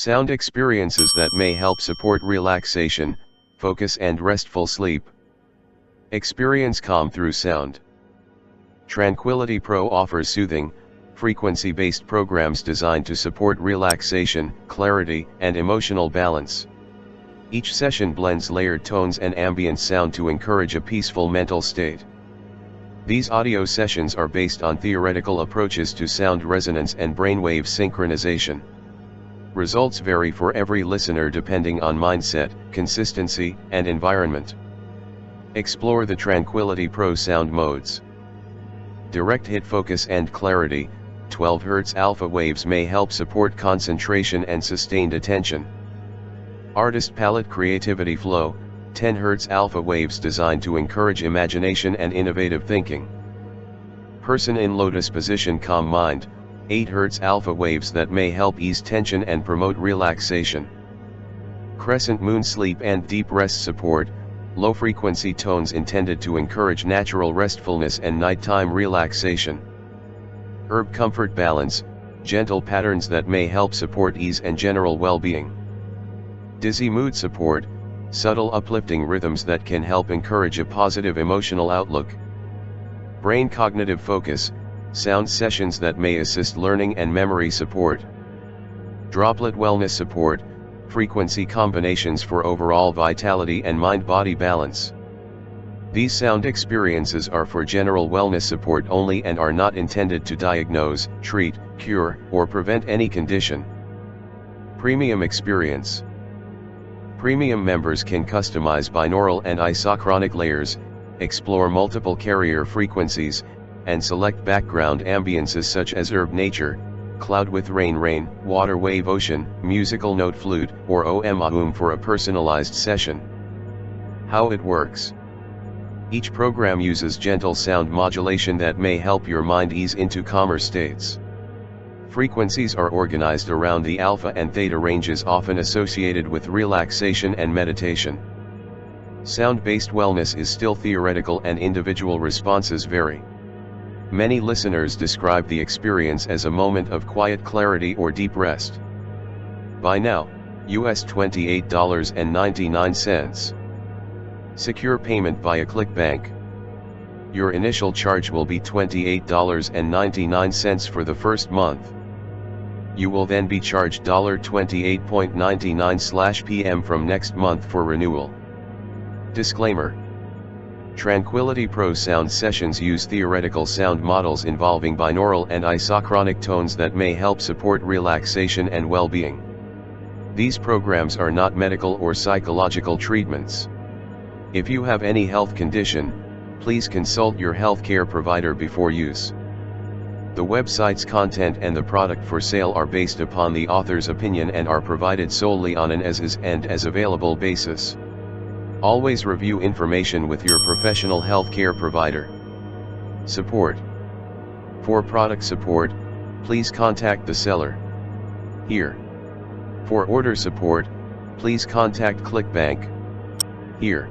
Sound experiences that may help support relaxation, focus and restful sleep. Experience calm through sound. Tranquility Pro offers soothing, frequency-based programs designed to support relaxation, clarity, and emotional balance. Each session blends layered tones and ambient sound to encourage a peaceful mental state. These audio sessions are based on theoretical approaches to sound resonance and brainwave synchronization. Results vary for every listener depending on mindset, consistency, and environment. Explore the Tranquility Pro sound modes. Direct hit focus and clarity, 12 Hz alpha waves may help support concentration and sustained attention. Artist palette creativity flow, 10 Hz alpha waves designed to encourage imagination and innovative thinking. Person in lotus position calm mind, 8 Hz alpha waves that may help ease tension and promote relaxation. Crescent moon sleep and deep rest support, low frequency tones intended to encourage natural restfulness and nighttime relaxation. Herb comfort balance, gentle patterns that may help support ease and general well-being. Dizzy mood support, subtle uplifting rhythms that can help encourage a positive emotional outlook. Brain cognitive focus, sound sessions that may assist learning and memory support. Droplet wellness support, frequency combinations for overall vitality and mind-body balance. These sound experiences are for general wellness support only and are not intended to diagnose, treat, cure, or prevent any condition. Premium experience. Premium members can customize binaural and isochronic layers, explore multiple carrier frequencies, and select background ambiances such as herb nature, cloud with rain, water wave ocean, musical note flute, or om for a personalized session. How it works. Each program uses gentle sound modulation that may help your mind ease into calmer states. Frequencies are organized around the alpha and theta ranges often associated with relaxation and meditation. Sound-based wellness is still theoretical and individual responses vary. Many listeners describe the experience as a moment of quiet clarity or deep rest. Buy now, US $28.99. Secure payment via ClickBank. Your initial charge will be $28.99 for the first month. You will then be charged $28.99/PM from next month for renewal. Disclaimer. Tranquility Pro sound sessions use theoretical sound models involving binaural and isochronic tones that may help support relaxation and well-being. These programs are not medical or psychological treatments. If you have any health condition, please consult your healthcare provider before use. The website's content and the product for sale are based upon the author's opinion and are provided solely on an as-is and as-available basis. Always review information with your professional healthcare provider. Support. For product support, please contact the seller. Here. For order support, please contact ClickBank. Here.